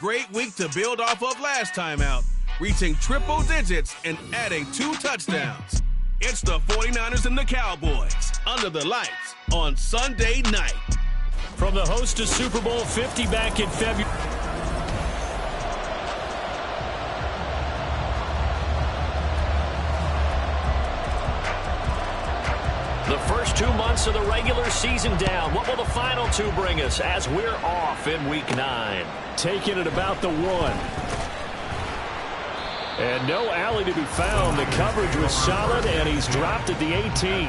great week to build off of last time out, reaching triple digits and adding 2 touchdowns. It's the 49ers and the Cowboys under the lights on Sunday night. From the host of Super Bowl 50 back in February. The first 2 months of the regular season down. What will the final 2 bring us as we're off in Week 9? Taking it about the 1. And no alley to be found. The coverage was solid, and he's dropped at the 18.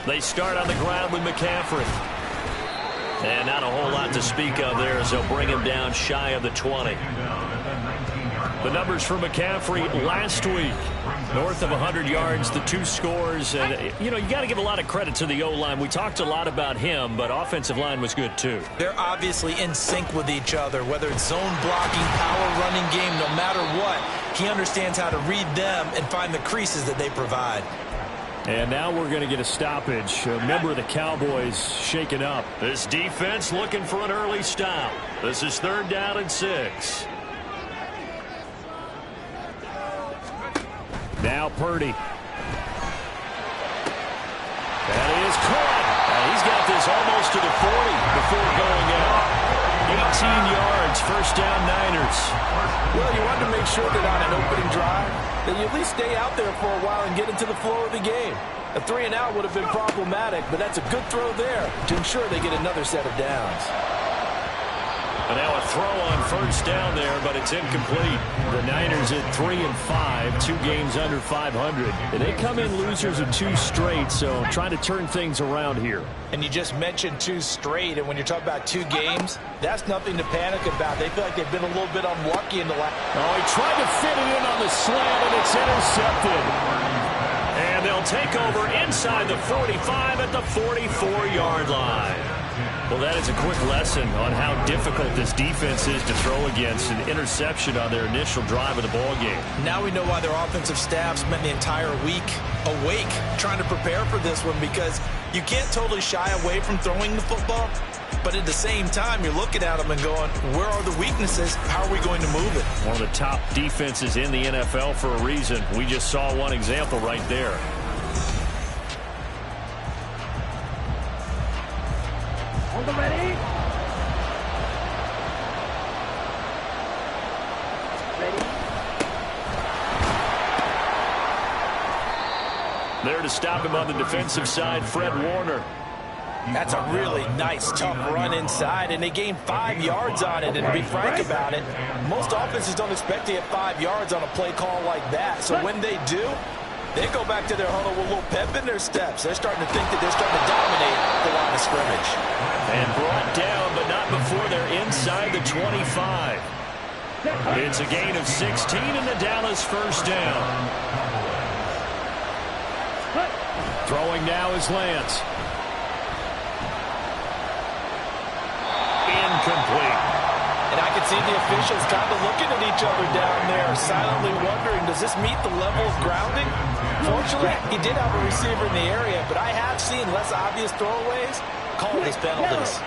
They start on the ground with McCaffrey. And not a whole lot to speak of there as they'll bring him down shy of the 20. The numbers for McCaffrey last week. North of 100 yards, the 2 scores. And, you know, you got to give a lot of credit to the O-line. We talked a lot about him, but offensive line was good too. They're obviously in sync with each other, whether it's zone blocking, power running game, no matter what. He understands how to read them and find the creases that they provide. And now we're going to get a stoppage. A member of the Cowboys shaken up. This defense looking for an early stop. This is 3rd down and 6. Now Purdy. That is caught. He's got this almost to the 40 before going out. 18 yards, first down Niners. Well, you want to make sure that on an opening drive, that you at least stay out there for a while and get into the flow of the game. A 3-and-out would have been problematic, but that's a good throw there to ensure they get another set of downs. And now a throw on first down there, but it's incomplete. The Niners at 3-5, 2 games under 500. And they come in losers of 2 straight, so trying to turn things around here. And you just mentioned 2 straight, and when you're talking about 2 games, that's nothing to panic about. They feel like they've been a little bit unlucky in the last. Oh, he tried to fit it in on the slant, and it's intercepted. And they'll take over inside the 45 at the 44-yard line. Well, that is a quick lesson on how difficult this defense is to throw against. An interception on their initial drive of the ball game. Now we know why their offensive staff spent the entire week awake trying to prepare for this one, because you can't totally shy away from throwing the football, but at the same time you're looking at them and going, where are the weaknesses? How are we going to move it? One of the top defenses in the NFL for a reason. We just saw one example right there. Ready? There to stop him on the defensive side, Fred Warner. That's a really nice, tough run inside, and they gained 5 yards on it. And to be frank about it, most offenses don't expect to get 5 yards on a play call like that. So when they do, they go back to their huddle with a little pep in their steps. They're starting to think that they're starting to dominate the line of scrimmage. And brought down, but not before they're inside the 25. It's a gain of 16 in the Dallas first down. Throwing now is Lance. Incomplete. And I can see the officials kind of looking at each other down there, silently wondering, does this meet the level of grounding? Fortunately, he did have a receiver in the area, but I have seen less obvious throwaways called as penalties.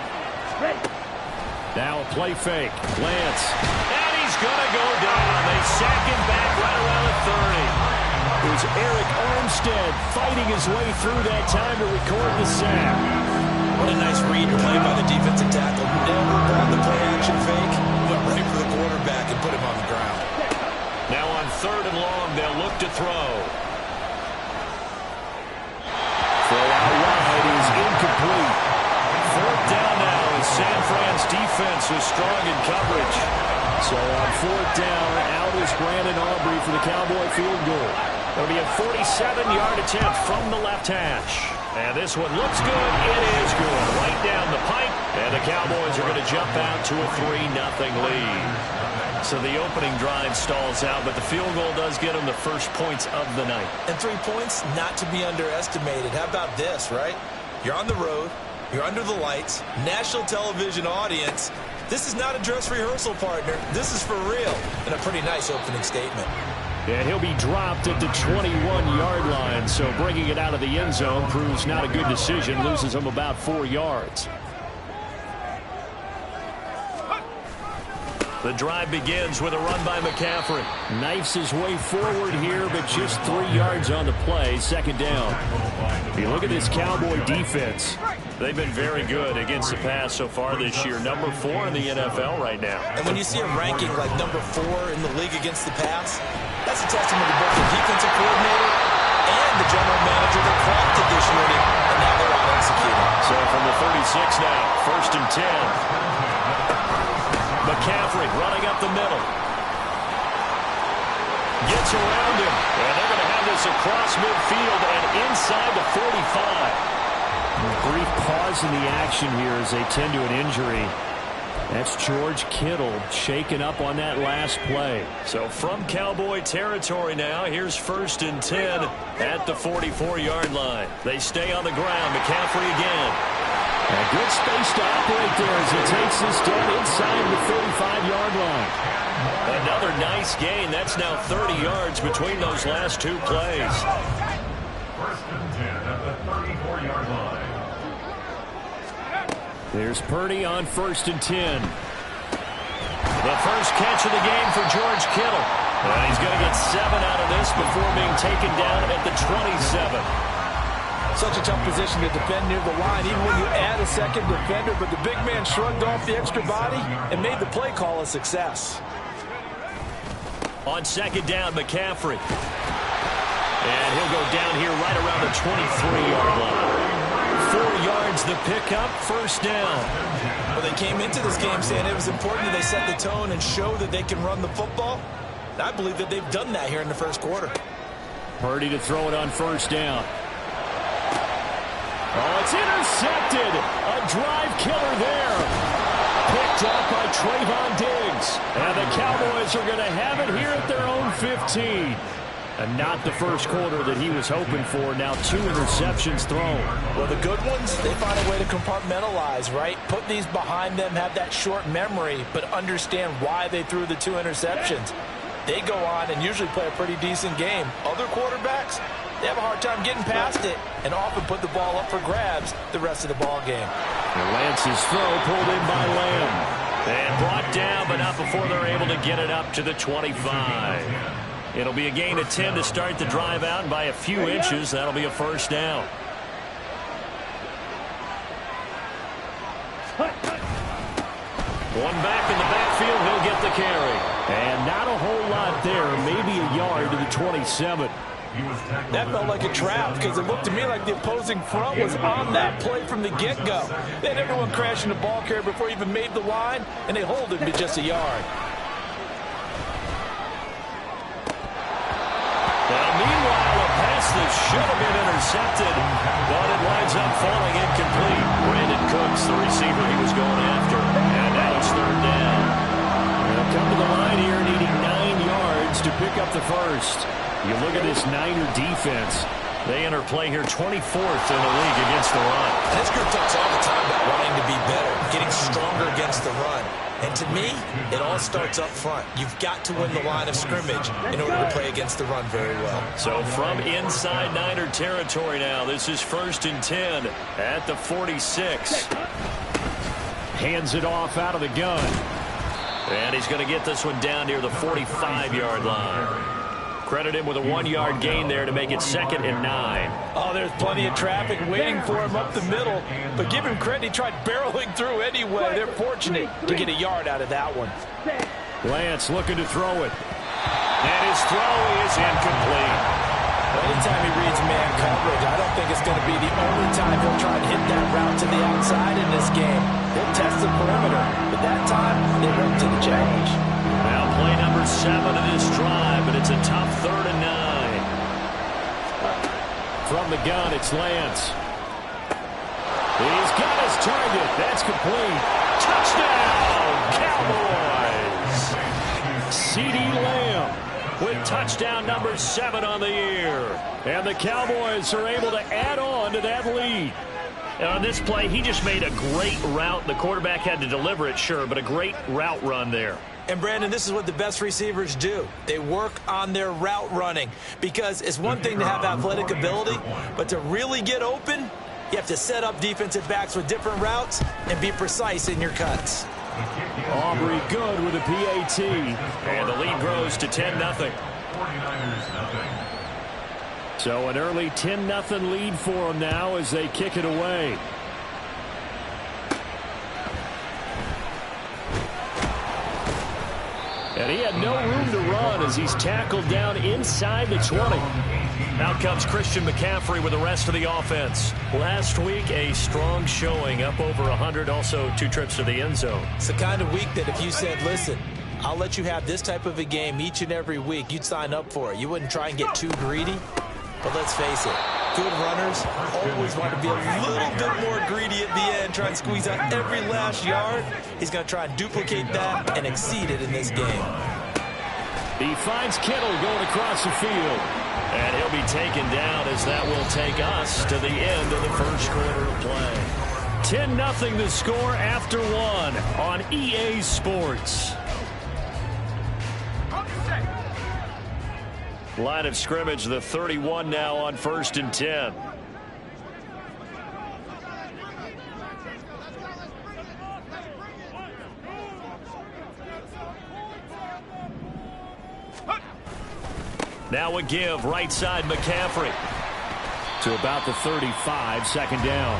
Now a play fake. Lance. And he's going to go down. They sack him back right around the 30. It was Eric Armstead fighting his way through that time to record the sack. What a nice read play by the defensive tackle. Never grabbed the play action fake. Went right for the quarterback and put him on the ground. Now on 3rd and long, they'll look to throw. Throw out wide is incomplete. 4th down now as San Fran's defense was strong in coverage. So on 4th down, out is Brandon Aubrey for the Cowboy field goal. It'll be a 47-yard attempt from the left hash. And this one looks good. It is good. Right down the pipe. And the Cowboys are going to jump out to a 3-0 lead. So the opening drive stalls out, but the field goal does get them the first points of the night. And 3 points, not to be underestimated. How about this, right? You're on the road. You're under the lights. National television audience. This is not a dress rehearsal, partner. This is for real. And a pretty nice opening statement. And he'll be dropped at the 21-yard line. So bringing it out of the end zone proves not a good decision. Loses him about 4 yards. The drive begins with a run by McCaffrey. Knifes his way forward here, but just 3 yards on the play. Second down. You look at this Cowboy defense. They've been very good against the pass so far this year. Number 4 in the NFL right now. And when you see a ranking like number 4 in the league against the pass, that's a testament to both the defensive coordinator and the general manager that crafted this unit, and now they're out executing. So from the 36 now, 1st and 10. McCaffrey running up the middle. Gets around him. And they're going to have this across midfield and inside the 45. A brief pause in the action here as they tend to an injury. That's George Kittle shaken up on that last play. So from Cowboy territory now, here's 1st and 10 at the 44-yard line. They stay on the ground. McCaffrey again. A good space to operate there as he takes this down inside the 35-yard line. Another nice gain. That's now 30 yards between those last 2 plays. 1st and 10 at the 34-yard line. There's Purdy on 1st and 10. The first catch of the game for George Kittle. And he's going to get 7 out of this before being taken down at the 27. Such a tough position to defend near the line, even when you add a second defender, but the big man shrugged off the extra body and made the play call a success. On 2nd down, McCaffrey. And he'll go down here right around the 23-yard line. 4 yards the pickup, 1st down. Well, they came into this game saying it was important that they set the tone and show that they can run the football. And I believe that they've done that here in the 1st quarter. Purdy to throw it on 1st down. Oh, it's intercepted. A drive killer there. Picked up by Trayvon Diggs. And the Cowboys are going to have it here at their own 15. And not the 1st quarter that he was hoping for. Now 2 interceptions thrown. Well, the good ones, they find a way to compartmentalize, right? Put these behind them, have that short memory, but understand why they threw the 2 interceptions. They go on and usually play a pretty decent game. Other quarterbacks, they have a hard time getting past it and often put the ball up for grabs the rest of the ball game. And Lance's throw pulled in by Lamb. And brought down, but not before they're able to get it up to the 25. It'll be a gain of 10 to start the drive out, and by a few inches, that'll be a 1st down. One back in the backfield, he'll get the carry. And not a whole lot there, maybe a yard to the 27. That felt like a trap because it looked to me like the opposing front was on that play from the get-go. They had everyone crashing the ball carrier before he even made the line, and they hold him to just a yard. Well, meanwhile, a pass that should have been intercepted, but it winds up falling incomplete. Brandon Cooks, the receiver he was going after, and now it's 3rd down. They'll come to the line here needing 9 yards to pick up the 1st. You look at this Niner defense. They enter play here 24th in the league against the run. This group talks all the time about wanting to be better, getting stronger against the run. And to me, it all starts up front. You've got to win the line of scrimmage in order to play against the run very well. So from inside Niner territory now, this is 1st and 10 at the 46. Hands it off out of the gun. And he's going to get this one down near the 45-yard line. Credit him with a 1-yard gain there to make it 2nd and 9. Oh, there's plenty of traffic waiting for him up the middle. But give him credit, he tried barreling through anyway. They're fortunate to get a yard out of that one. Lance looking to throw it. And his throw is incomplete. Anytime he reads man coverage, I don't think it's going to be the only time he'll try and hit that route to the outside in this game. He'll test the perimeter, but that time, they went to the challenge. Now play number 7 of this drive, but it's a tough 3rd and 9. From the gun, it's Lance. He's got his target. That's complete. Touchdown, Cowboys! CeeDee Lamb with touchdown number 7 on the year. And the Cowboys are able to add on to that lead. And on this play, he just made a great route. The quarterback had to deliver it, sure, but a great route run there. And, Brandon, this is what the best receivers do. They work on their route running because it's one thing to have athletic ability, but to really get open, you have to set up defensive backs with different routes and be precise in your cuts. Aubrey good with a PAT. And the lead grows to 10-0. So an early 10-0 lead for them now as they kick it away. And he had no room to run as he's tackled down inside the 20. Out comes Christian McCaffrey with the rest of the offense. Last week, a strong showing, up over 100, also 2 trips to the end zone. It's the kind of week that if you said, listen, I'll let you have this type of a game each and every week, you'd sign up for it. You wouldn't try and get too greedy. But let's face it, good runners always want to be a little bit more greedy at the end, try and squeeze out every last yard. He's going to try and duplicate that and exceed it in this game. He finds Kittle going across the field. And he'll be taken down as that will take us to the end of the first quarter of play. 10-0 the score after 1 on EA Sports. Line of scrimmage, the 31 now on 1st and 10. Now a give, right side McCaffrey. To about the 35, 2nd down.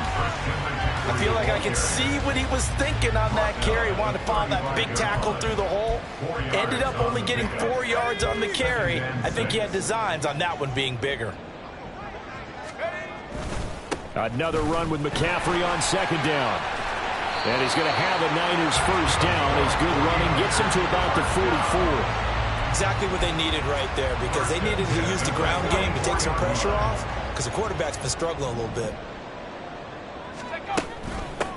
I feel like I can see what he was thinking on that carry. Wanted to follow that big tackle through the hole. Ended up only getting 4 yards on the carry. I think he had designs on that one being bigger. Another run with McCaffrey on 2nd down. And he's going to have a Niners first down as good running gets him to about the 44. Exactly what they needed right there, because they needed to use the ground game to take some pressure off, because the quarterback's been struggling a little bit.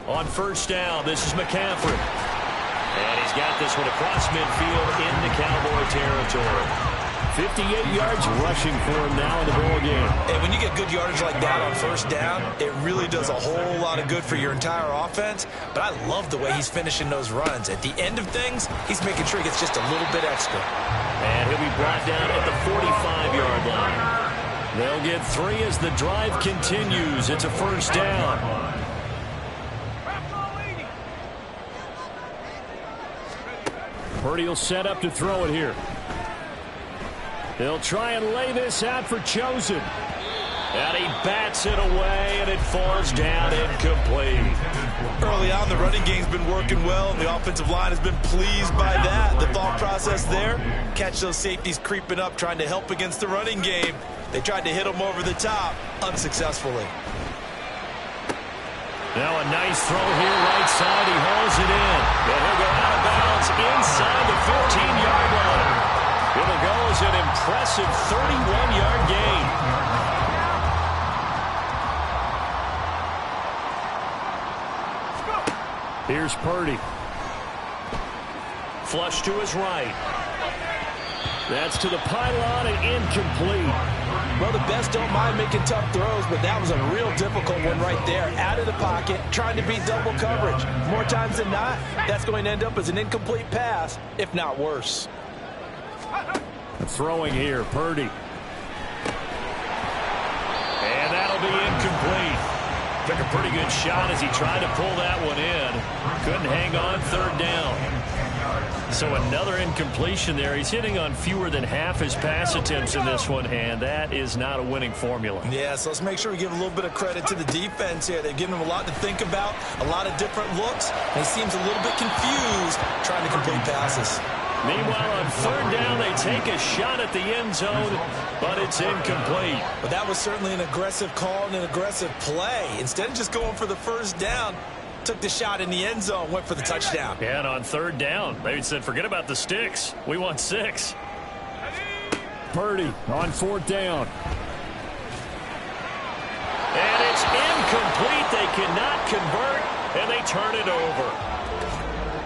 On 1st down, this is McCaffrey. And he's got this one across midfield into Cowboy territory. 58 yards rushing for him now in the ball game. And when you get good yardage like that on 1st down, it really does a whole lot of good for your entire offense. But I love the way he's finishing those runs. At the end of things, he's making sure he gets just a little bit extra. And he'll be brought down at the 45-yard line. They'll get 3 as the drive continues. It's a 1st down. Purdy will set up to throw it here. They'll try and lay this out for Chosen. And he bats it away, and it falls down incomplete. Early on, the running game's been working well, and the offensive line has been pleased by that. The thought process there, catch those safeties creeping up, trying to help against the running game. They tried to hit him over the top, unsuccessfully. Now a nice throw here, right side. He hauls it in. And he'll go out of bounds inside the 15-yard line. It'll go as an impressive 31-yard gain. Here's Purdy. Flush to his right. That's to the pylon and incomplete. Well, the best don't mind making tough throws, but that was a real difficult one right there. Out of the pocket, trying to beat double coverage. More times than not, that's going to end up as an incomplete pass, if not worse. Throwing here, Purdy. And that'll be incomplete. Took a pretty good shot as he tried to pull that one in. Couldn't hang on, 3rd down. So another incompletion there. He's hitting on fewer than half his pass attempts in this one, and that is not a winning formula. Yeah, so let's make sure we give a little bit of credit to the defense here. They've given him a lot to think about, a lot of different looks, and he seems a little bit confused trying to complete passes. Meanwhile, on 3rd down, they take a shot at the end zone, but it's incomplete. But that was certainly an aggressive call and an aggressive play. Instead of just going for the 1st down, took the shot in the end zone, went for the touchdown. Yeah, and on 3rd down, they said, forget about the sticks. We want 6. Purdy on 4th down. And it's incomplete. They cannot convert, and they turn it over.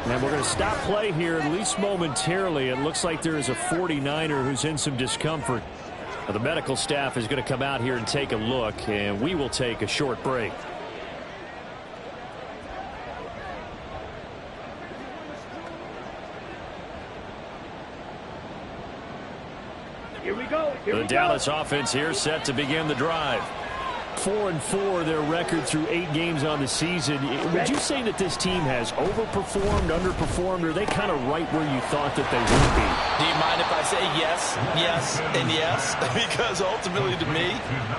And we're going to stop play here, at least momentarily. It looks like there is a 49er who's in some discomfort. Now, the medical staff is going to come out here and take a look, and we will take a short break. The Dallas offense here set to begin the drive. 4-4 their record through 8 games on the season. Would you say that this team has overperformed, underperformed, or are they kind of right where you thought that they would be? Do you mind if I say yes, yes, and yes? Because ultimately to me,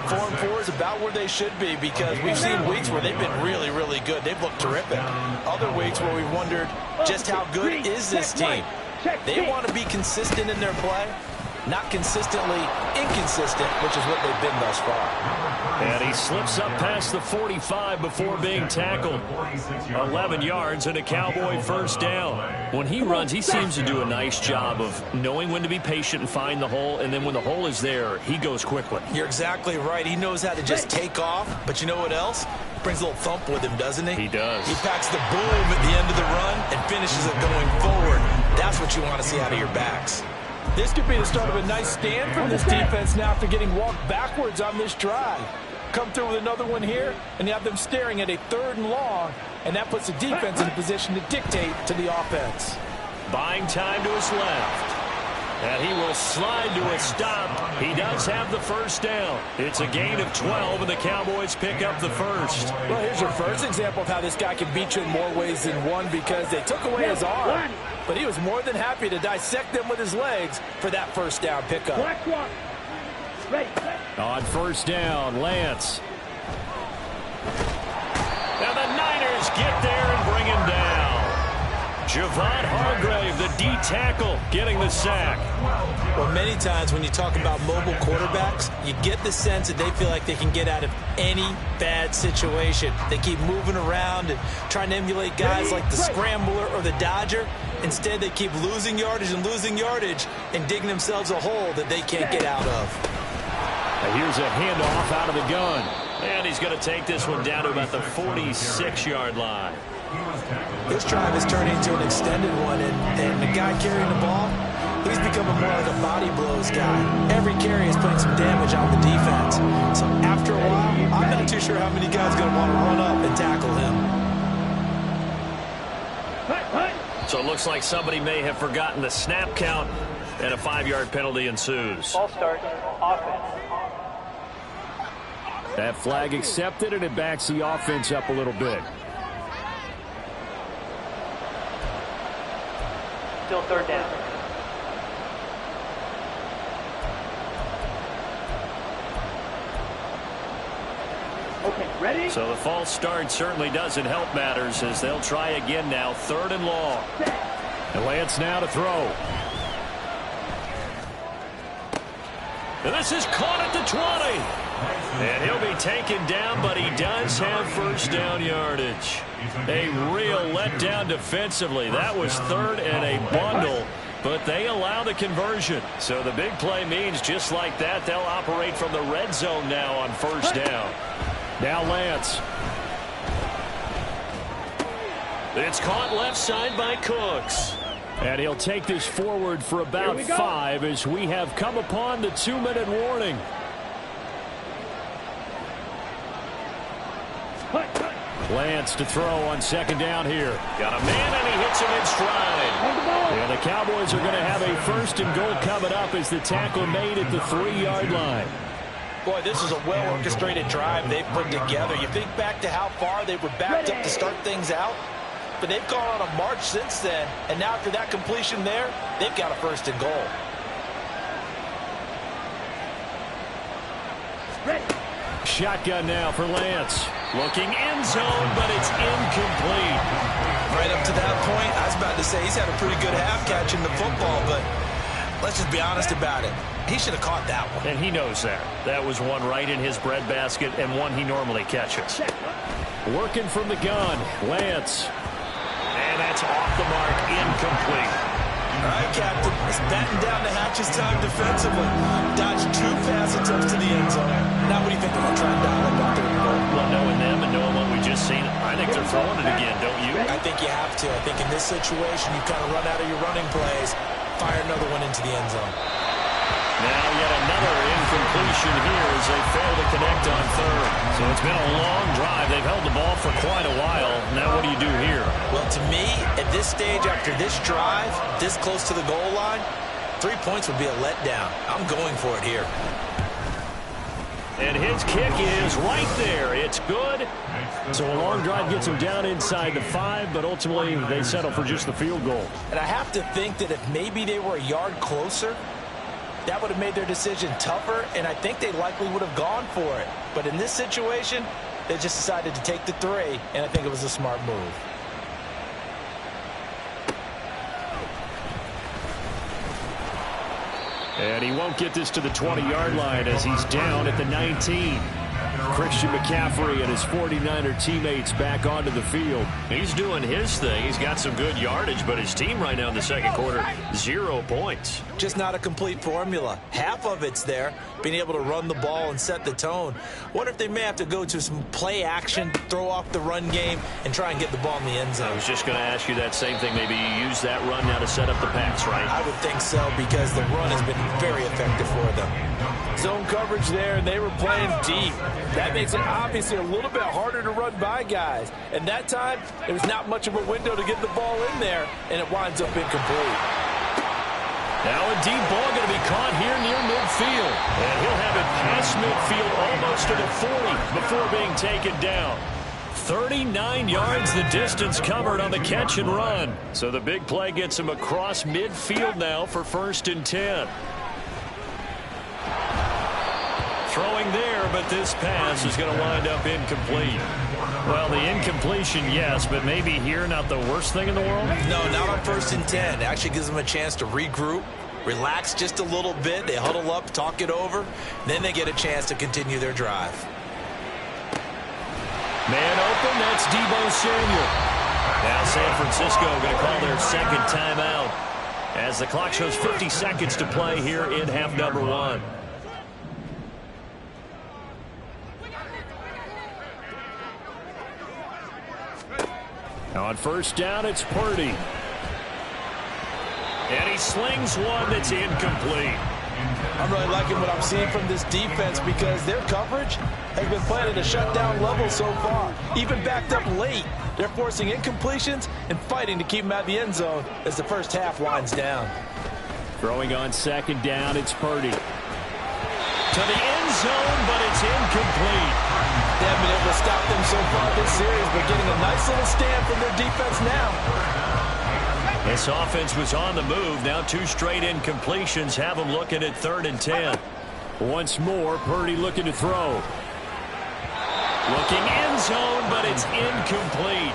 4-4 is about where they should be, because we've seen weeks where they've been really, really good. They've looked terrific. Other weeks where we've wondered just how good is this team. They want to be consistent in their play, not consistently inconsistent, which is what they've been thus far. And he slips up past the 45 before being tackled. 11 yards and a Cowboy first down. When he runs, he seems to do a nice job of knowing when to be patient and find the hole, and then when the hole is there, he goes quickly. You're exactly right. He knows how to just take off, but you know what else? Brings a little thump with him, doesn't he? He does. He packs the boom at the end of the run and finishes it going forward. That's what you want to see out of your backs. This could be the start of a nice stand from this defense now after getting walked backwards on this drive. Come through with another one here, and you have them staring at a 3rd and long, and that puts the defense in a position to dictate to the offense. Buying time to his left. And he will slide to a stop. He does have the first down. It's a gain of 12, and the Cowboys pick up the first. Well, here's your first example of how this guy can beat you in more ways than one, because they took away his arm, but he was more than happy to dissect them with his legs for that first down pickup. On first down, Lance. And the Niners get there and bring him down. Javon Hargrave, the D-tackle, getting the sack. Well, many times when you talk about mobile quarterbacks, you get the sense that they feel like they can get out of any bad situation. They keep moving around and trying to emulate guys like the Scrambler or the Dodger. Instead, they keep losing yardage and digging themselves a hole that they can't get out of. And here's a handoff out of the gun. And he's going to take this one down to about the 46-yard line. This drive is turning into an extended one, and the guy carrying the ball, he's becoming more like a body blows guy. Every carry is putting some damage on the defense. So after a while, I'm not too sure how many guys are going to want to run up and tackle him. So it looks like somebody may have forgotten the snap count, and a 5-yard penalty ensues. Ball start, offense. That flag accepted, and it backs the offense up a little bit. Still 3rd down. Okay, ready? So the false start certainly doesn't help matters, as they'll try again now, 3rd and long. And Lance now to throw. And this is caught at the 20. And he'll be taken down, but he does have first down yardage. A real letdown defensively. That was 3rd and a bundle, but they allow the conversion. So the big play means just like that, they'll operate from the red zone now on first down. Now Lance. It's caught left side by Cooks. And he'll take this forward for about 5 as we have come upon the 2-minute warning. Lance to throw on 2nd down here. Got a man, and he hits him in stride. And the Cowboys are going to have a 1st and goal coming up as the tackle made at the 3-yard line. Boy, this is a well-orchestrated drive they've put together. You think back to how far they were backed up to start things out, but they've gone on a march since then, and now after that completion there, they've got a 1st and goal. Shotgun now for Lance. Looking end zone, but it's incomplete. Right up to that point, I was about to say he's had a pretty good half catching the football, but let's just be honest about it. He should have caught that one. And he knows that. That was one right in his breadbasket and one he normally catches. Working from the gun, Lance. And that's off the mark, incomplete. All right, Captain. It's batten down the hatches time defensively. Dodged 2 pass attempts to the end zone. Now what do you think they're going to try and dial up on 3rd and goal? Well, knowing them and knowing what we just seen, I think they're throwing it again, don't you? I think you have to. I think in this situation, you kind of run out of your running plays, fire another one into the end zone. Now yet another incompletion here as they fail to connect on 3rd. So it's been a long drive. They've held the ball for quite a while. Now what do you do here? Well, to me, at this stage after this drive, this close to the goal line, 3 points would be a letdown. I'm going for it here. And his kick is right there. It's good. So a long drive gets him down inside the 5, but ultimately they settle for just the field goal. And I have to think that if maybe they were a yard closer, that would have made their decision tougher, and I think they likely would have gone for it. But in this situation, they just decided to take the 3, and I think it was a smart move. And he won't get this to the 20-yard line as he's down at the 19. Christian McCaffrey and his 49er teammates back onto the field. He's doing his thing. He's got some good yardage, but his team right now in the second quarter, 0 points. Just not a complete formula. Half of it's there, being able to run the ball and set the tone. What if they may have to go to some play action, throw off the run game, and try and get the ball in the end zone? I was just going to ask you that same thing. Maybe you use that run now to set up the pass, right? I would think so, because the run has been very effective for them. Zone coverage there, and they were playing deep. That makes it obviously a little bit harder to run by guys. And that time, there was not much of a window to get the ball in there, and it winds up incomplete. Now a deep ball going to be caught here near midfield. And he'll have it past midfield almost to the 40 before being taken down. 39 yards the distance covered on the catch and run. So the big play gets him across midfield now for 1st and 10. Throwing there, but this pass is going to wind up incomplete. Well, the incompletion, yes, but maybe here not the worst thing in the world? No, not on 1st and 10. It actually gives them a chance to regroup, relax just a little bit. They huddle up, talk it over. Then they get a chance to continue their drive. Man open, that's Deebo Samuel. Now San Francisco going to call their second timeout as the clock shows 50 seconds to play here in half number 1. On 1st down, it's Purdy. And he slings one that's incomplete. I'm really liking what I'm seeing from this defense because their coverage has been playing at a shutdown level so far. Even backed up late, they're forcing incompletions and fighting to keep them out of the end zone as the first half winds down. Throwing on 2nd down, it's Purdy. To the end zone, but it's incomplete. They haven't been able to stop them so far this series, but getting a nice little stand from their defense now. This offense was on the move. Now 2 straight incompletions have them looking at 3rd and 10. Once more, Purdy looking to throw. Looking end zone, but it's incomplete.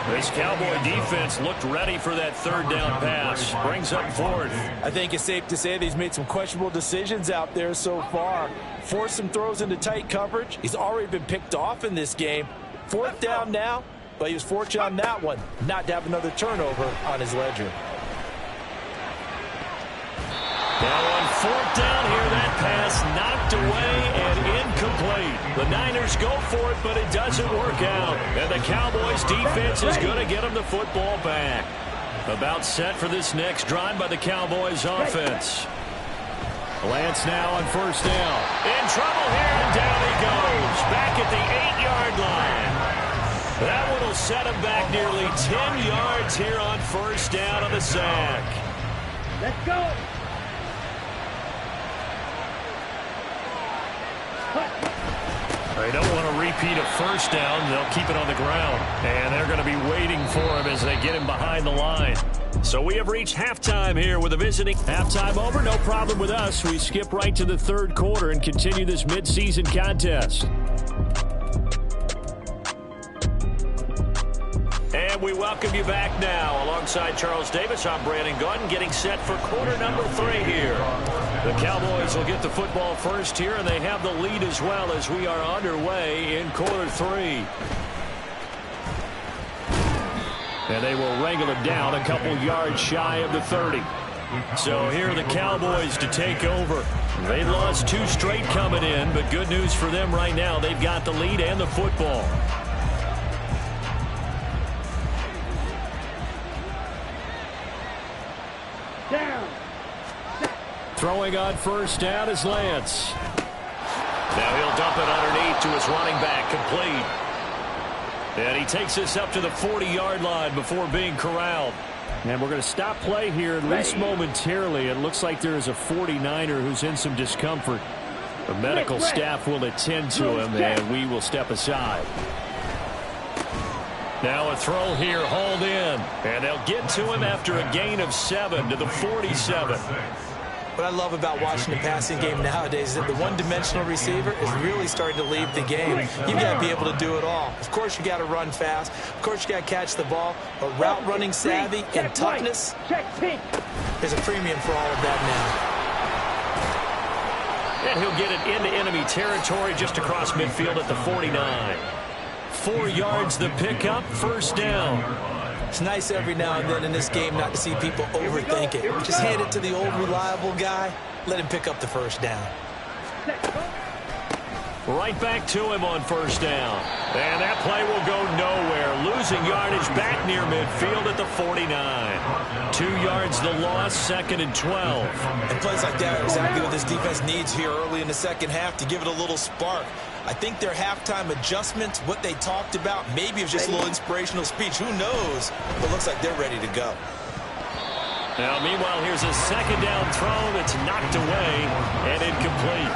This Cowboy defense looked ready for that 3rd down pass. Brings up 4th. I think it's safe to say that he's made some questionable decisions out there so far. Forced some throws into tight coverage. He's already been picked off in this game. 4th down now, but he was fortunate on that one not to have another turnover on his ledger. Now on 4th down here, that pass knocked away and incomplete. The Niners go for it, but it doesn't work out. And the Cowboys defense is going to get them the football back. About set for this next drive by the Cowboys offense. Lance now on 1st down. In trouble here, and down he goes. Back at the 8-yard line. That one will set him back nearly 10 yards here on 1st down on the sack. Let's go. They don't want to repeat a 1st down. They'll keep it on the ground. And they're going to be waiting for him as they get him behind the line. So we have reached halftime here with a visiting. Halftime over, no problem with us. We skip right to the 3rd quarter and continue this midseason contest. And we welcome you back now. Alongside Charles Davis, I'm Brandon Gordon, getting set for quarter number 3 here. The Cowboys will get the football first here, and they have the lead as well as we are underway in quarter 3. And they will wrangle it down a couple yards shy of the 30. So here are the Cowboys to take over. They lost 2 straight coming in, but good news for them right now. They've got the lead and the football. Down. Throwing on 1st down is Lance. Now he'll dump it underneath to his running back, complete. And he takes this up to the 40-yard line before being corralled. And we're going to stop play here, at least momentarily. It looks like there is a 49er who's in some discomfort. The medical staff will attend to him, and we will step aside. Now a throw here, hauled in. And they'll get to him after a gain of 7 to the 47. What I love about watching the passing game nowadays is that the one-dimensional receiver is really starting to leave the game. You've got to be able to do it all. Of course, you got to run fast. Of course, you got to catch the ball. But route running savvy and toughness, there's a premium for all of that now. And he'll get it into enemy territory just across midfield at the 49. 4 yards the pickup, first down. It's nice every now and then in this game not to see people overthink it. Just hand it to the old reliable guy. Let him pick up the first down. Right back to him on first down. And that play will go nowhere. Losing yardage back near midfield at the 49. 2 yards the loss, 2nd and 12. And plays like that are exactly what this defense needs here early in the second half to give it a little spark. I think their halftime adjustments, what they talked about, maybe it was just a little inspirational speech. Who knows? But it looks like they're ready to go. Now, meanwhile, here's a second down throw that's knocked away and incomplete.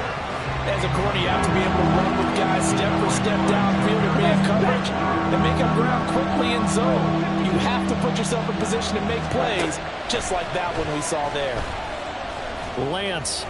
As a corner, you have to be able to run with guys step for step downfield or man coverage and make up ground quickly in zone. You have to put yourself in position to make plays, just like that one we saw there. Lance.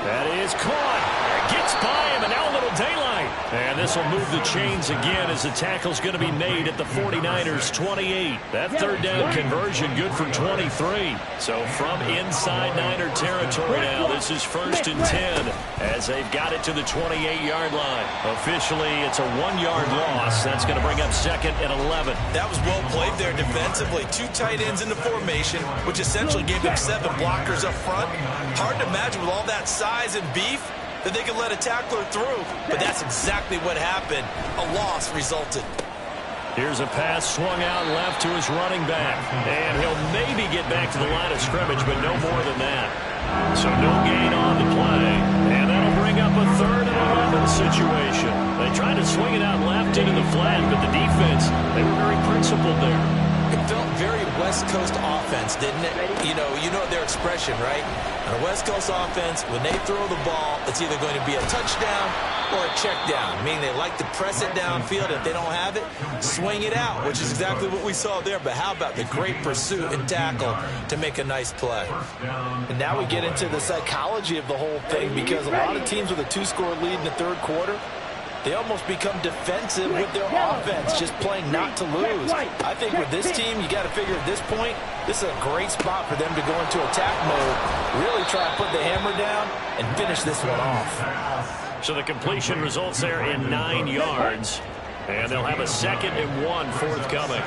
That is caught. Gets by him, and now a little daylight. And this will move the chains again as the tackle's going to be made at the 49ers' 28. That third down conversion good for 23. So from inside Niner territory now, this is 1st and 10 as they've got it to the 28-yard line. Officially, it's a 1-yard loss. That's going to bring up 2nd and 11. That was well played there defensively. 2 tight ends in the formation, which essentially gave them 7 blockers up front. Hard to imagine with all that size and beef that they could let a tackler through, but that's exactly what happened. A loss resulted. Here's a pass swung out left to his running back, and he'll maybe get back to the line of scrimmage, but no more than that. So no gain on the play, and that'll bring up a 3rd and 11 situation. They tried to swing it out left into the flat, but the defense, they were very principled there. It felt very West Coast offense, didn't it? You know their expression, right? On a West Coast offense, when they throw the ball, it's either going to be a touchdown or a check down, meaning they like to press it downfield. If they don't have it, swing it out, which is exactly what we saw there. But how about the great pursuit and tackle to make a nice play? And now we get into the psychology of the whole thing, because a lot of teams with a 2-score lead in the 3rd quarter, they almost become defensive with their offense, just playing not to lose. I think with this team, you got to figure at this point, this is a great spot for them to go into attack mode, really try to put the hammer down and finish this one off. So the completion results there in 9 yards, and they'll have a 2nd and 1 forthcoming.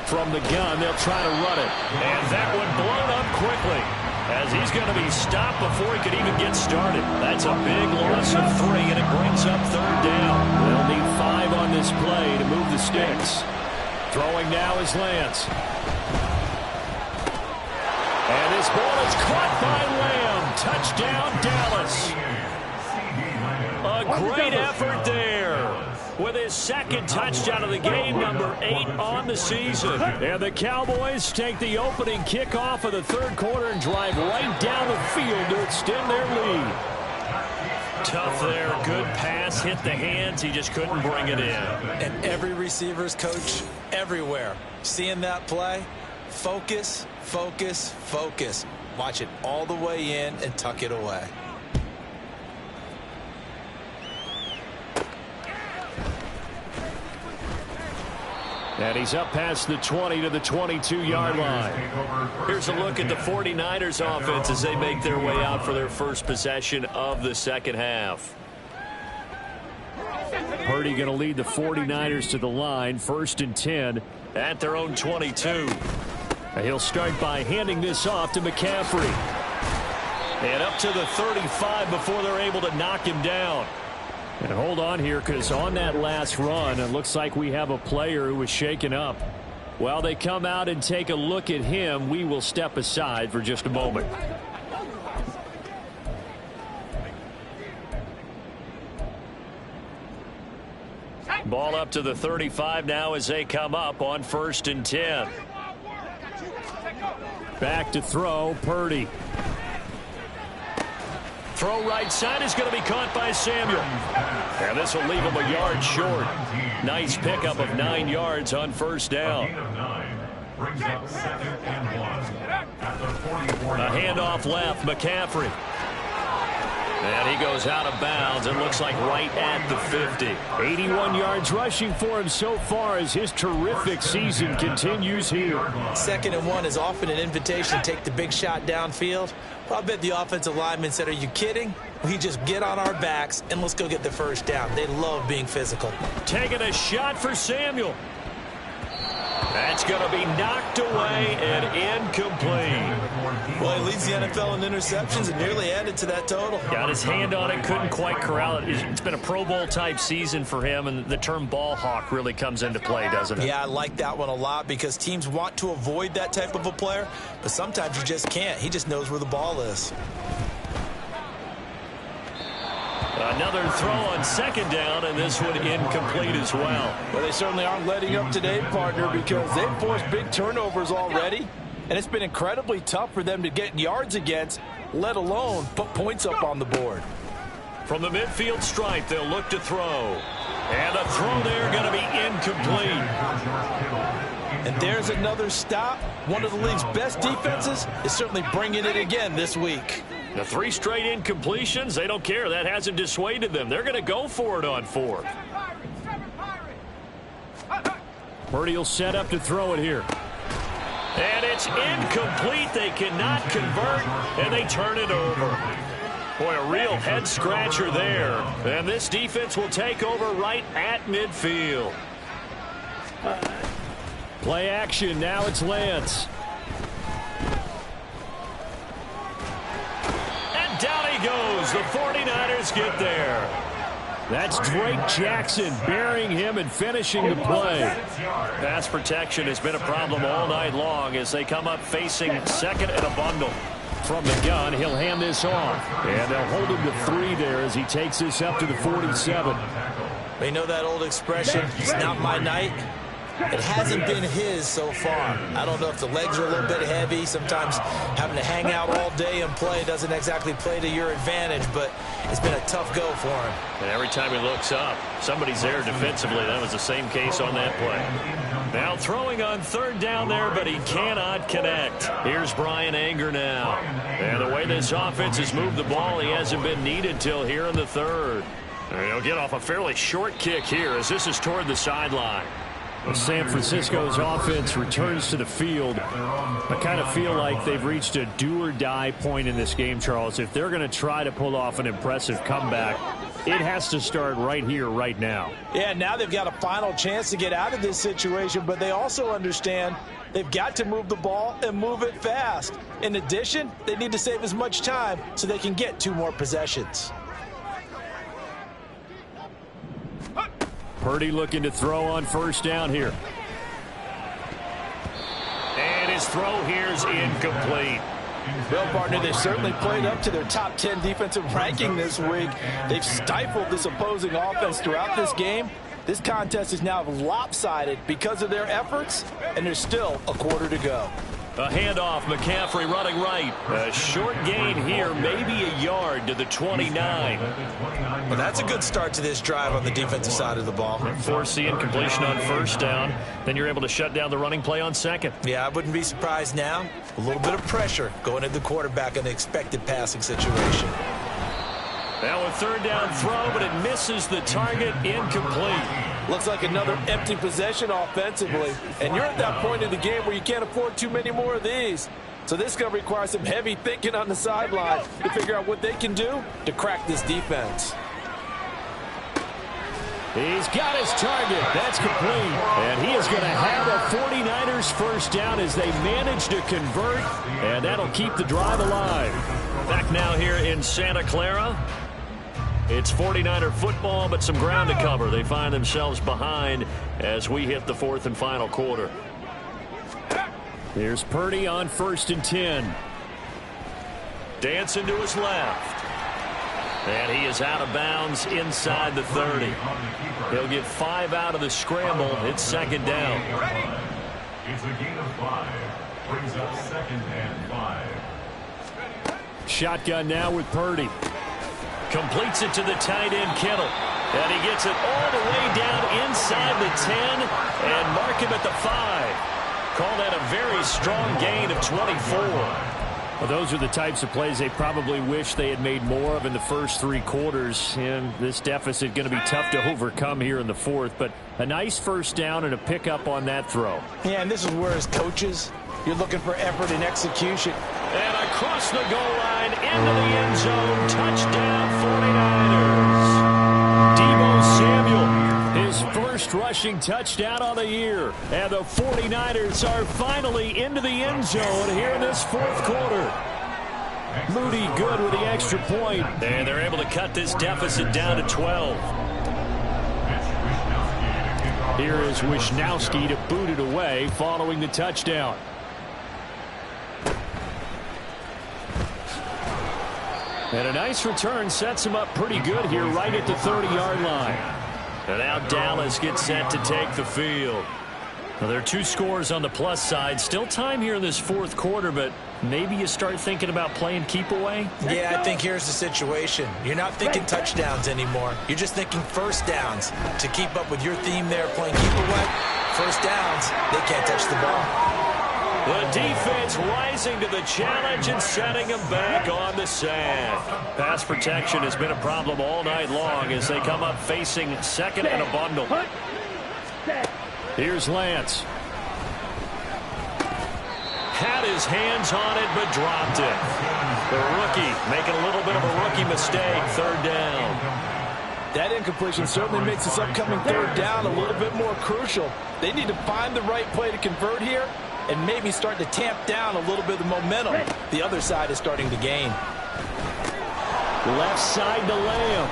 From the gun, they'll try to run it, and that one blown up quickly, as he's going to be stopped before he could even get started. That's a big loss of 3, and it brings up 3rd down. They'll need 5 on this play to move the sticks. Throwing now is Lance. And this ball is caught by Lamb. Touchdown, Dallas. A great effort there, with his 2nd touchdown of the game, number 8 on the season. And the Cowboys take the opening kickoff of the 3rd quarter and drive right down the field to extend their lead. Tough there, good pass, hit the hands, he just couldn't bring it in. And every receiver's coach everywhere, seeing that play, focus, focus, focus. Watch it all the way in and tuck it away. And he's up past the 20 to the 22-yard line. Here's a look at the 49ers offense as they make their way out for their first possession of the second half. Purdy going to lead the 49ers to the line, 1st and 10 at their own 22. He'll start by handing this off to McCaffrey. And up to the 35 before they're able to knock him down. And hold on here, because on that last run, it looks like we have a player who was shaken up. While they come out and take a look at him, we will step aside for just a moment. Ball up to the 35 now as they come up on 1st and 10. Back to throw, Purdy. Throw right side is going to be caught by Samuel. And this will leave him a yard short. Nice pickup of 9 yards on 1st down. Brings up 2nd and 1 at the 44. A handoff left, McCaffrey. And he goes out of bounds. It looks like right at the 50. 81 yards rushing for him so far as his terrific season continues here. 2nd and 1 is often an invitation to take the big shot downfield. Well, I bet the offensive lineman said, are you kidding? We just get on our backs and let's go get the 1st down. They love being physical. Taking a shot for Samuel. That's going to be knocked away and incomplete. Well, he leads the NFL in interceptions and nearly added to that total. Got his hand on it, couldn't quite corral it. It's been a Pro Bowl-type season for him, and the term ball hawk really comes into play, doesn't it? Yeah, I like that one a lot because teams want to avoid that type of a player, but sometimes you just can't. He just knows where the ball is. Another throw on 2nd down, and this one incomplete as well. Well, they certainly aren't letting up today, partner, because they've forced big turnovers already, and it's been incredibly tough for them to get yards against, let alone put points up on the board. From the midfield stripe, they'll look to throw. And a throw there going to be incomplete. And there's another stop. One of the league's best defenses is certainly bringing it again this week. The 3 straight incompletions, they don't care. That hasn't dissuaded them. They're going to go for it on 4th. Purdy will set up to throw it here. And it's incomplete. They cannot convert, and they turn it over. Boy, a real head-scratcher there. And this defense will take over right at midfield. Play action. Now it's Lance. Down he goes. The 49ers get there. That's Drake Jackson burying him and finishing the play. Pass protection has been a problem all night long as they come up facing 2nd and a bundle. From the gun, he'll hand this off. And they'll hold him to 3 there as he takes this up to the 47. They know that old expression, it's not my night. It hasn't been his so far. I don't know if the legs are a little bit heavy. Sometimes having to hang out all day and play doesn't exactly play to your advantage, but it's been a tough go for him. And every time he looks up, somebody's there defensively. That was the same case on that play. Now throwing on 3rd down there, but he cannot connect. Here's Brian Anger now. And the way this offense has moved the ball, he hasn't been needed till here in the 3rd. And he'll get off a fairly short kick here as this is toward the sideline. San Francisco's offense returns to the field. I kind of feel like they've reached a do-or-die point in this game, Charles. If they're going to try to pull off an impressive comeback, it has to start right here, right now. Yeah, now they've got a final chance to get out of this situation, but they also understand they've got to move the ball and move it fast. In addition, they need to save as much time so they can get 2 more possessions. Purdy looking to throw on 1st down here. And his throw here is incomplete. Well, partner, they've certainly played up to their top 10 defensive ranking this week. They've stifled this opposing offense throughout this game. This contest is now lopsided because of their efforts, and there's still a quarter to go. A handoff, McCaffrey running right. A short gain here, maybe a yard to the 29. Well, that's a good start to this drive on the defensive side of the ball. Force the incompletion on 1st down. Then you're able to shut down the running play on 2nd. Yeah, I wouldn't be surprised now. A little bit of pressure going into the quarterback in the expected passing situation. Now a 3rd down throw, but it misses the target, incomplete. Looks like another empty possession offensively. And you're at that point in the game where you can't afford too many more of these. So this is going to require some heavy thinking on the sideline to figure out what they can do to crack this defense. He's got his target. That's complete. And he is going to have a 49ers 1st down as they manage to convert. And that'll keep the drive alive. Back now here in Santa Clara. It's 49er football, but some ground to cover. They find themselves behind as we hit the 4th and final quarter. Here's Purdy on 1st and 10. Dancing to his left. And he is out of bounds inside the 30. He'll get 5 out of the scramble. It's second down. It's a gain of 5. Brings up 2nd and 5. Shotgun now with Purdy. Completes it to the tight end, Kittle. And he gets it all the way down inside the 10 and mark him at the 5. Call that a very strong gain of 24. Well, those are the types of plays they probably wish they had made more of in the first 3 quarters. And this deficit going to be tough to overcome here in the 4th. But a nice first down and a pickup on that throw. Yeah, and this is where as coaches, you're looking for effort and execution. And across the goal line, into the end zone, touchdown 49ers. Deebo Samuel, his first rushing touchdown on the year. And the 49ers are finally into the end zone here in this 4th quarter. Moody good with the extra point. And they're able to cut this deficit down to 12. Here is Wisnowski to boot it away following the touchdown. And a nice return sets him up pretty good here right at the 30-yard line. And now Dallas gets set to take the field. Well, there are 2 scores on the plus side. Still time here in this 4th quarter, but maybe you start thinking about playing keep away? Yeah, I think here's the situation. You're not thinking touchdowns anymore. You're just thinking first downs. To keep up with your theme there, playing keep away, first downs, they can't touch the ball. The defense rising to the challenge and setting them back on the sand. Pass protection has been a problem all night long as they come up facing 2nd and a bundle. Here's Lance. Had his hands on it but dropped it. The rookie making a little bit of a rookie mistake. 3rd down. That incompletion certainly makes this upcoming 3rd down a little bit more crucial. They need to find the right play to convert here and maybe start to tamp down a little bit of the momentum the other side is starting to gain. Left side to Lamb.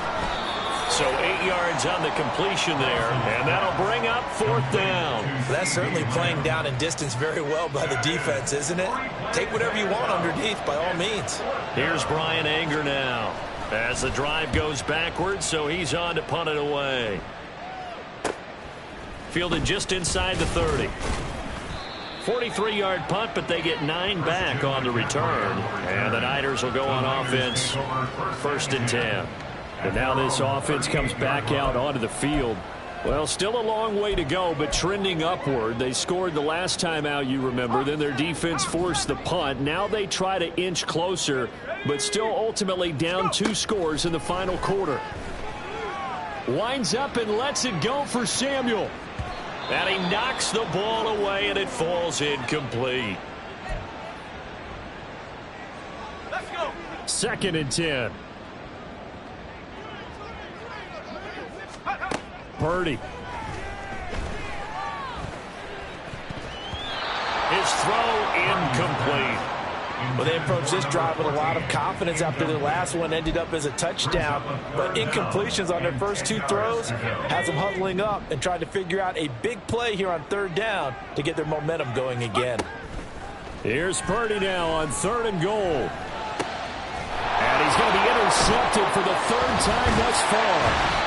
So 8 yards on the completion there, and that'll bring up 4th down. That's certainly playing down in distance very well by the defense, isn't it? Take whatever you want underneath by all means. Here's Brian Anger now as the drive goes backwards, so he's on to punt it away. Fielded just inside the 30. 43-yard punt, but they get 9 back on the return. And the Niners will go on offense, 1st and 10. And now this offense comes back out onto the field. Well, still a long way to go, but trending upward. They scored the last time out, you remember. Then their defense forced the punt. Now they try to inch closer, but still ultimately down 2 scores in the final quarter. Winds up and lets it go for Samuel. And he knocks the ball away, and it falls incomplete. 2nd and 10. Purdy. His throw incomplete. Well, they approached this drive with a lot of confidence after the last one ended up as a touchdown. But incompletions on their first 2 throws has them huddling up and trying to figure out a big play here on 3rd down to get their momentum going again. Here's Purdy now on 3rd and goal. And he's going to be intercepted for the 3rd time thus far.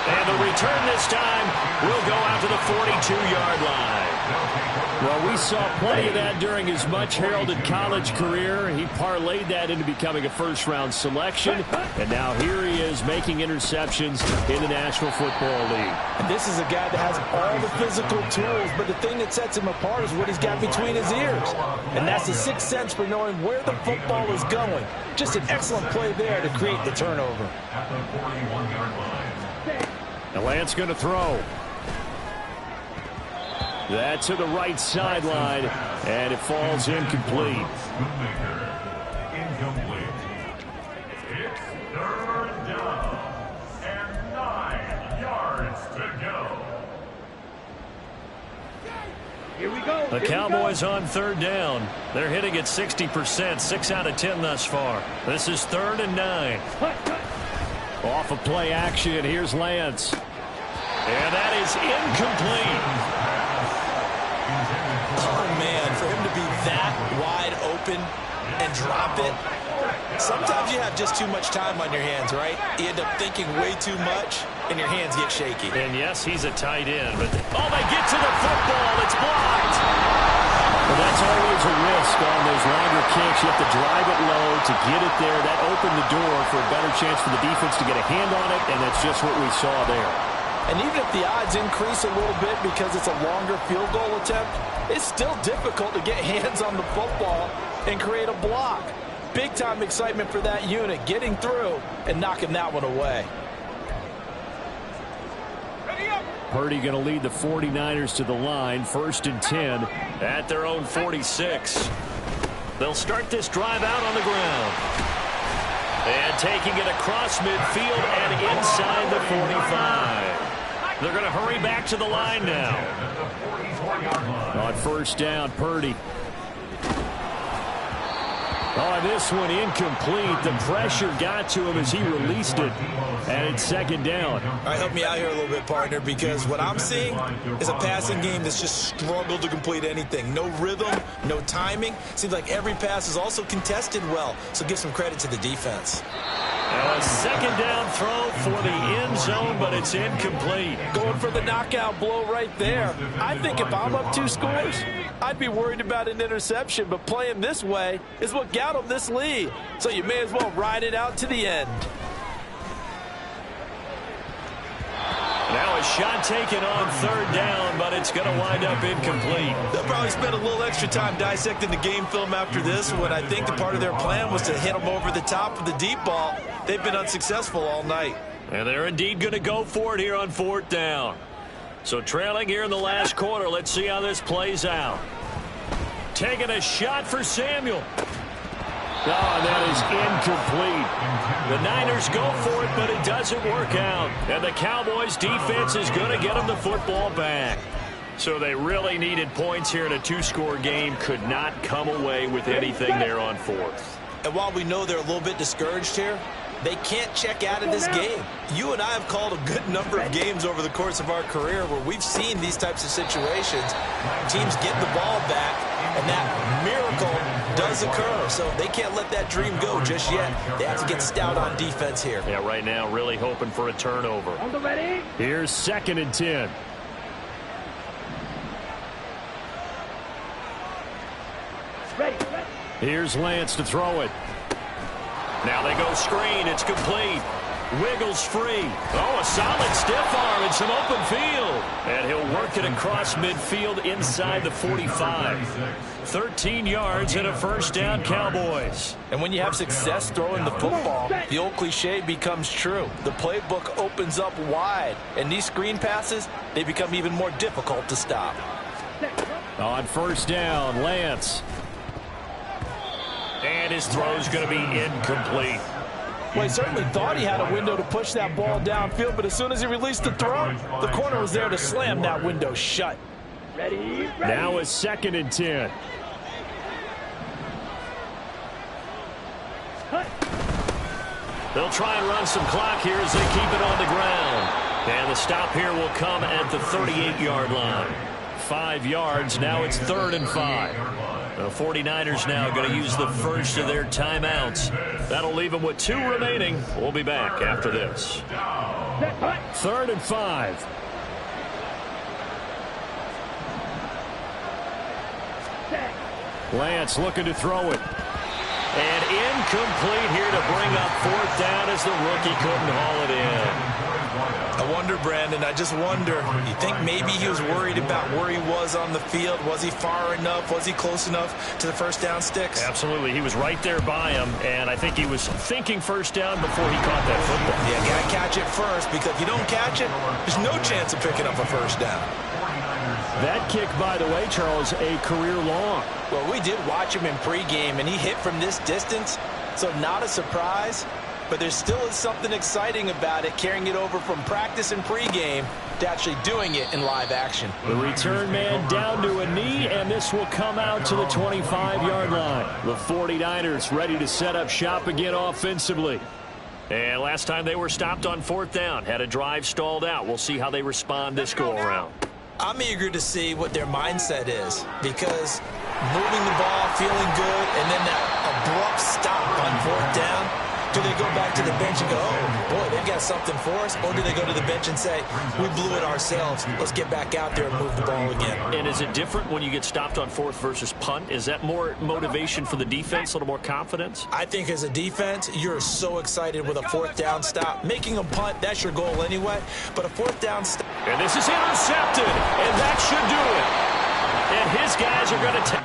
And the return this time will go out to the 42-yard line. Well, we saw plenty of that during his much-heralded college career. He parlayed that into becoming a first-round selection. And now here he is making interceptions in the National Football League. And this is a guy that has all the physical tools, but the thing that sets him apart is what he's got between his ears. And that's the 6th sense for knowing where the football is going. Just an excellent play there to create the turnover. At the 41-yard line. And Lance going to throw. That's to the right sideline, and it falls incomplete. Incomplete. It's 3rd down and 9 yards to go. Here we go. The Cowboys on 3rd down. They're hitting at 60%, 6 out of 10 thus far. This is 3rd and 9. Off of play action, here's Lance. And that is incomplete. Oh, man, for him to be that wide open and drop it, Sometimes you have just too much time on your hands, right? You end up thinking way too much, and your hands get shaky. And yes, he's a tight end, but oh, they get to the football. It's blocked. Well, that's always a risk on those longer kicks. You have to drive it low to get it there. That opened the door for a better chance for the defense to get a hand on it, and that's just what we saw there. And even if the odds increase a little bit because it's a longer field goal attempt, it's still difficult to get hands on the football and create a block. Big-time excitement for that unit, getting through and knocking that one away. Purdy going to lead the 49ers to the line, 1st and 10. At their own 46. They'll start this drive out on the ground. And taking it across midfield and inside the 45. They're going to hurry back to the line now. On 1st down, Purdy. Oh, this one incomplete. The pressure got to him as he released it. And it's 2nd down. All right, help me out here a little bit, partner, because what I'm seeing is a passing game that's just struggled to complete anything. No rhythm, no timing. Seems like every pass is also contested well, so give some credit to the defense. A 2nd down throw for the end zone, but it's incomplete. Going for the knockout blow right there. I think if I'm up 2 scores, I'd be worried about an interception, but playing this way is what got them this lead. So you may as well ride it out to the end. Now a shot taken on 3rd down, but it's going to wind up incomplete. They'll probably spend a little extra time dissecting the game film after this one. I think the part of their plan was to hit them over the top of the deep ball. They've been unsuccessful all night. And they're indeed going to go for it here on 4th down. So trailing here in the last quarter, let's see how this plays out. Taking a shot for Samuel. Oh, that is incomplete. The Niners go for it, but it doesn't work out. And the Cowboys defense is going to get them the football back. So they really needed points here in a 2-score game. Could not come away with anything there on 4th. And while we know they're a little bit discouraged here, they can't check out of this game. You and I have called a good number of games over the course of our career where we've seen these types of situations. Teams get the ball back, and that miracle does occur. So they can't let that dream go just yet. They have to get stout on defense here. Yeah, right now really hoping for a turnover. Here's 2nd and 10. Here's Lance to throw it. Now they go screen. It's complete. Wiggles free. Oh, a solid stiff arm and some open field. And he'll work it across midfield inside the 45. 13 yards and a 1st down, Cowboys. And when you have success throwing the football, the old cliche becomes true. The playbook opens up wide. And these screen passes, they become even more difficult to stop. On 1st down, Lance. And his throw's going to be incomplete. Well, he certainly thought he had a window to push that ball downfield, but as soon as he released the throw, the corner was there to slam that window shut. Ready. Now a 2nd and 10. They'll try and run some clock here as they keep it on the ground. And the stop here will come at the 38-yard line. 5 yards. Now it's 3rd and 5. The 49ers now going to use the first of their timeouts. That'll leave them with 2 remaining. We'll be back after this. 3rd and 5. Lance looking to throw it. And incomplete here to bring up 4th down as the rookie couldn't haul it in. I wonder, Brandon, I just wonder, you think maybe he was worried about where he was on the field? Was he far enough? Was he close enough to the 1st down sticks? Absolutely. He was right there by him, and I think he was thinking 1st down before he caught that football. Yeah, you got to catch it first, because if you don't catch it, there's no chance of picking up a 1st down. That kick, by the way, Charles, a career long. Well, we did watch him in pregame, and he hit from this distance, so not a surprise. But there still is something exciting about it, carrying it over from practice and pregame to actually doing it in live action. The return man down to a knee, and this will come out to the 25-yard line. The 49ers ready to set up shop again offensively. And last time they were stopped on 4th down, had a drive stalled out. We'll see how they respond this go-around. I'm eager to see what their mindset is, because moving the ball, feeling good, and then that abrupt stop on 4th down, Do they go back to the bench and go, oh, boy, they've got something for us? Or do they go to the bench and say, we blew it ourselves. Let's get back out there and move the ball again. And is it different when you get stopped on fourth versus punt? Is that more motivation for the defense, a little more confidence? I think as a defense, you're so excited with a fourth down stop. Making a punt, that's your goal anyway. But a fourth down stop. And this is intercepted, and that should do it. And his guys are going to take.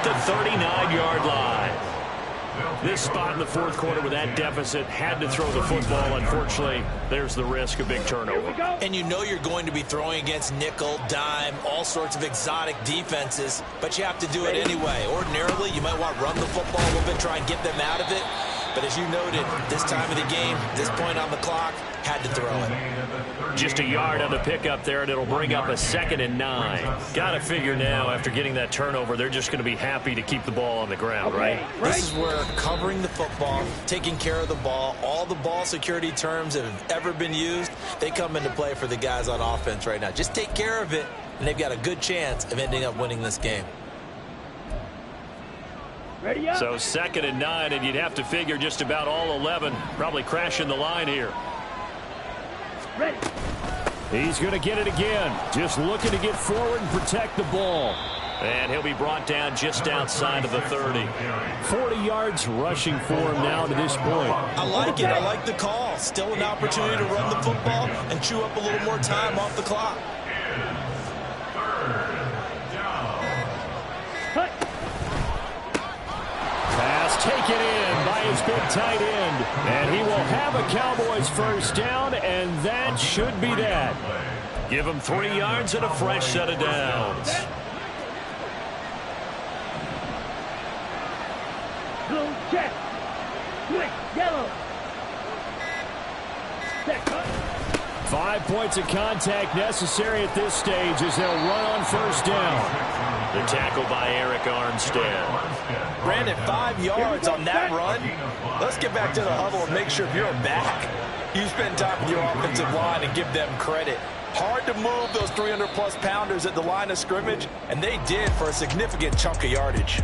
The 39-yard line. This spot in the fourth quarter with that deficit, had to throw the football. Unfortunately, there's the risk of big turnover. And you know you're going to be throwing against nickel, dime, all sorts of exotic defenses, but you have to do it anyway. Ordinarily, you might want to run the football a little bit, try and get them out of it. But as you noted, this time of the game, this point on the clock, had to throw it. Just a yard on the pickup there, and it'll bring up a 2nd and 9. Got to figure now, after getting that turnover, they're just going to be happy to keep the ball on the ground, right? This is where covering the football, taking care of the ball, all the ball security terms that have ever been used, they come into play for the guys on offense right now. Just take care of it, and they've got a good chance of ending up winning this game. So 2nd and 9, and you'd have to figure just about all 11 probably crashing the line here. Ready. He's going to get it again. Just looking to get forward and protect the ball. And he'll be brought down just outside of the 30. 40 yards rushing for him now to this point. I like it. I like the call. Still an opportunity to run the football and chew up a little more time off the clock. Pass taken in by his big tight end. And he will have a Cowboys first down, and that should be that. Give him 3 yards and a fresh set of downs. Blue check. Quick, yellow. Check. 5 points of contact necessary at this stage as they'll run on first down. The tackle by Eric Armstead. Brandon, 5 yards on that run. Let's get back to the huddle and make sure if you're back, you spend time with your offensive line and give them credit. Hard to move those 300-plus pounders at the line of scrimmage, and they did for a significant chunk of yardage.